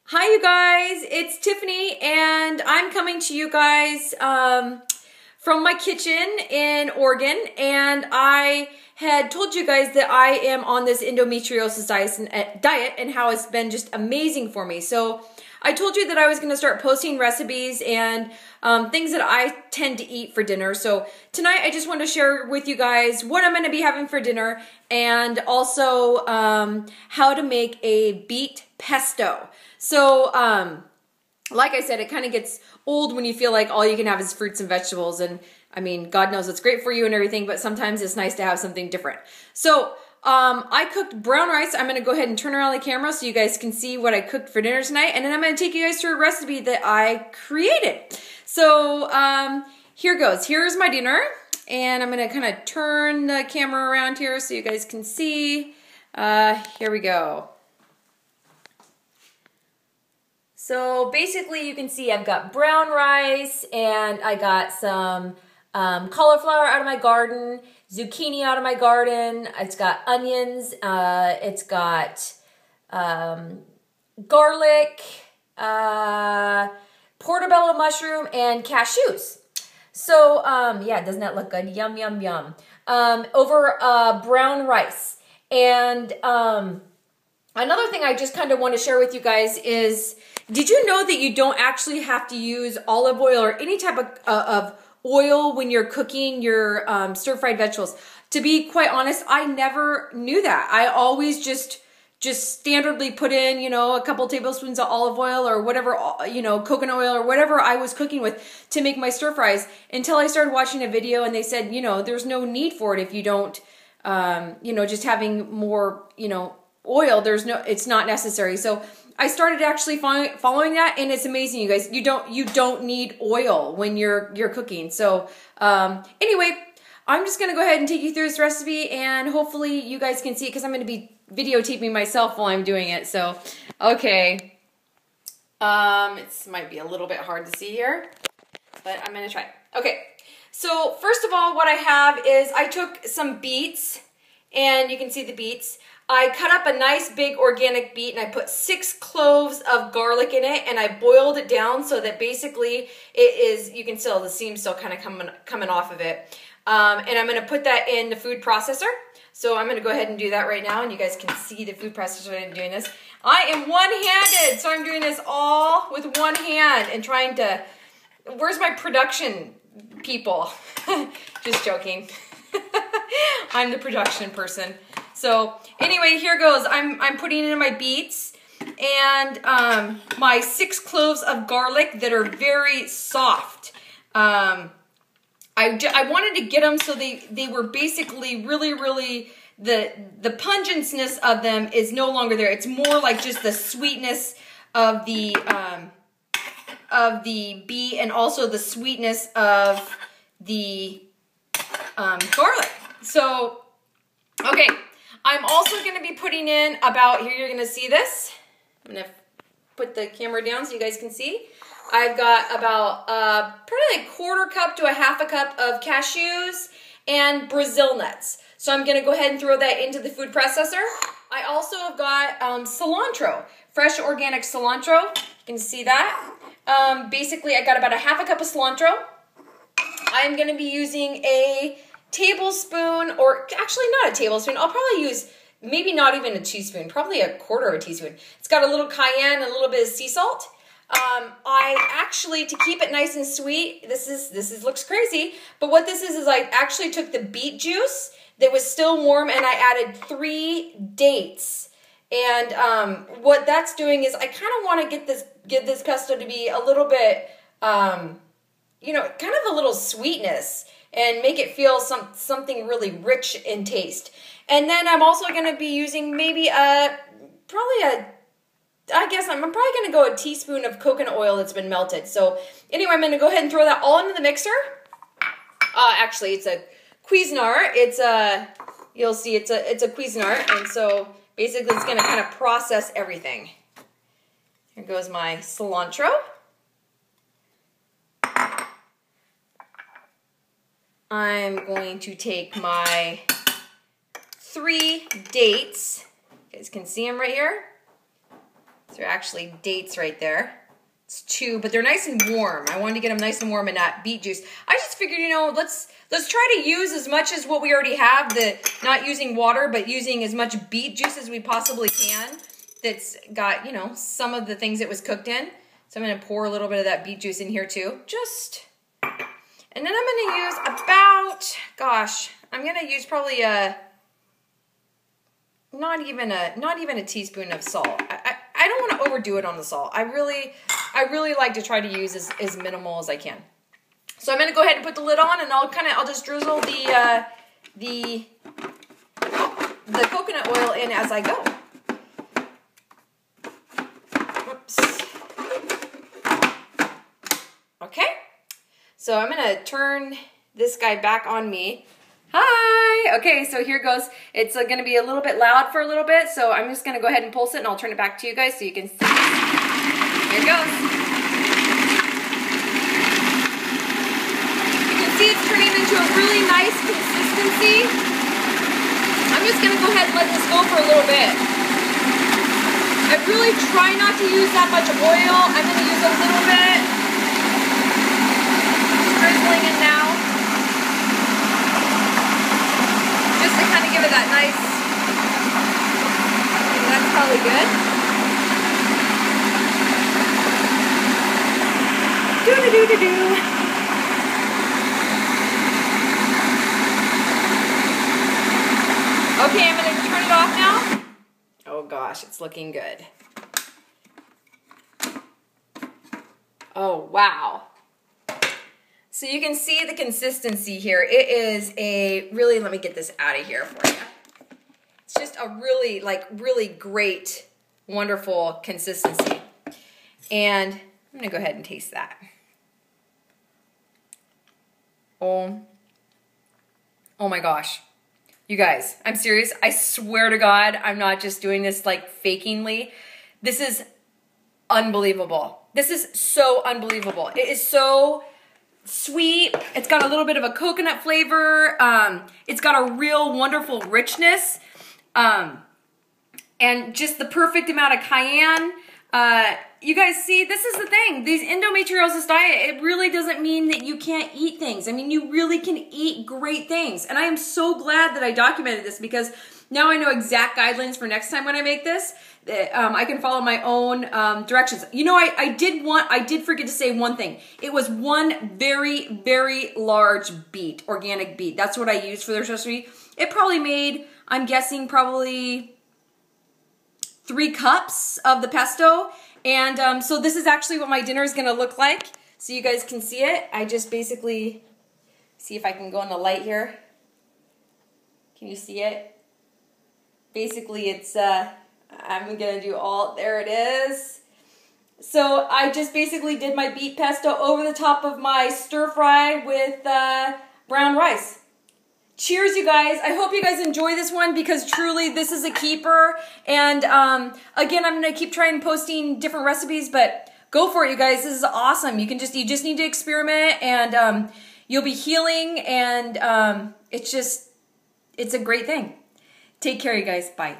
Hi you guys, it's Tiffany and I'm coming to you guys from my kitchen in Oregon, and I had told you guys that I am on this endometriosis diet and how it's been just amazing for me. So I told you that I was going to start posting recipes and things that I tend to eat for dinner. So tonight I just want to share with you guys what I'm going to be having for dinner, and also how to make a beet pesto. So, like I said, it kind of gets old when you feel like all you can have is fruits and vegetables. And I mean, God knows it's great for you and everything, but sometimes it's nice to have something different. So, I cooked brown rice. I'm going to go ahead and turn around the camera so you guys can see what I cooked for dinner tonight. And then I'm going to take you guys through a recipe that I created. So, here goes. Here's my dinner. And I'm going to kind of turn the camera around here so you guys can see. Here we go. So basically you can see I've got brown rice, and I got some cauliflower out of my garden, zucchini out of my garden, it's got onions, it's got garlic, portobello mushroom, and cashews. So yeah, doesn't that look good? Yum, yum, yum. Over brown rice. And another thing I just kind of want to share with you guys is, did you know that you don't actually have to use olive oil or any type of oil when you're cooking your stir-fried vegetables? To be quite honest, I never knew that. I always just standardly put in, you know, a couple tablespoons of olive oil or whatever, you know, coconut oil or whatever I was cooking with to make my stir-fries, until I started watching a video and they said, you know, there's no need for it if you don't, you know, just having more, you know, oil, it's not necessary. So I started actually following that, and it's amazing, you guys. You don't need oil when you're cooking. So anyway, I'm just gonna go ahead and take you through this recipe, and hopefully you guys can see it because I'm gonna be videotaping myself while I'm doing it. So okay, it might be a little bit hard to see here, but I'm gonna try. Okay, so first of all, what I have is I took some beets, and you can see the beets. I cut up a nice big organic beet, and I put 6 cloves of garlic in it, and I boiled it down so that basically it is, you can still, the seam's still kind of coming off of it. And I'm going to put that in the food processor. So I'm going to go ahead and do that right now, and you guys can see the food processor when I'm doing this. I am one-handed, so I'm doing this all with one hand and trying to, where's my production people? Just joking. I'm the production person. So anyway, here goes. I'm putting in my beets and my 6 cloves of garlic that are very soft. I wanted to get them so they were basically really, the pungentness of them is no longer there. It's more like just the sweetness of the beet, and also the sweetness of the garlic. So okay. I'm also going to be putting in about, here you're going to see this. I'm going to put the camera down so you guys can see. I've got about probably a 1/4 cup to a 1/2 cup of cashews and Brazil nuts. So I'm going to go ahead and throw that into the food processor. I also have got cilantro, fresh organic cilantro. You can see that. Basically, I got about a 1/2 cup of cilantro. I'm going to be using a tablespoon, or actually not a tablespoon. I'll probably use maybe not even a teaspoon, probably a 1/4 of a teaspoon. It's got a little cayenne and a little bit of sea salt. I actually, to keep it nice and sweet, this looks crazy, but what this is I actually took the beet juice that was still warm, and I added 3 dates. And what that's doing is I kind of want to get this pesto to be a little bit, you know, kind of a little sweetness, and make it feel something really rich in taste. And then I'm also going to be using maybe I guess I'm probably going to go a teaspoon of coconut oil that's been melted. So anyway, I'm going to go ahead and throw that all into the mixer. Actually, it's a Cuisinart. It's a, you'll see it's a Cuisinart. And so basically it's going to kind of process everything. Here goes my cilantro. I'm going to take my 3 dates. You guys can see them right here. So they're actually dates right there. It's 2, but they're nice and warm. I wanted to get them nice and warm in that beet juice. I just figured, you know, let's try to use as much as what we already have, not using water, but using as much beet juice as we possibly can. That's got, you know, some of the things it was cooked in. So I'm going to pour a little bit of that beet juice in here too. And then I'm going to use about, gosh, I'm going to use probably not even a teaspoon of salt. I don't want to overdo it on the salt. I really like to try to use as minimal as I can. So I'm going to go ahead and put the lid on, and I'll just drizzle the coconut oil in as I go. Oops. Okay. So I'm going to turn this guy back on me. Hi! Okay, so here goes. It's going to be a little bit loud for a little bit, so I'm just going to go ahead and pulse it, and I'll turn it back to you guys so you can see. Here it goes. You can see it's turning into a really nice consistency. I'm just going to go ahead and let this go for a little bit. I really try not to use that much oil. I'm going to use a little bit. Just drizzling it now. Just to kind of give it that nice, that's probably good. Do-do-do-do-do. Okay, I'm going to turn it off now. Oh gosh, it's looking good. Oh, wow. So you can see the consistency here. It is a really, let me get this out of here for you. It's just a really, really great, wonderful consistency. And I'm gonna go ahead and taste that. Oh my gosh. You guys, I'm serious. I swear to God, I'm not just doing this like fakingly. This is unbelievable. This is so unbelievable. It is so sweet. It's got a little bit of a coconut flavor. It's got a real wonderful richness. And just the perfect amount of cayenne. You guys see, this is the thing. These endometriosis diet, it really doesn't mean that you can't eat things. I mean, you really can eat great things. And I am so glad that I documented this because now I know exact guidelines for next time when I make this. I can follow my own directions. You know, I did forget to say one thing. It was one very, very large beet, organic beet. That's what I used for this recipe. It probably made, I'm guessing, probably 3 cups of the pesto. And so this is actually what my dinner is going to look like. So you guys can see it. I just basically, see if I can go in the light here. Can you see it? Basically it's, I'm going to do all, there it is. So I just basically did my beet pesto over the top of my stir fry with brown rice. Cheers, you guys. I hope you guys enjoy this one because truly this is a keeper. And again, I'm going to keep trying posting different recipes, but go for it, you guys. This is awesome. You just need to experiment and you'll be healing and it's a great thing. Take care, you guys. Bye.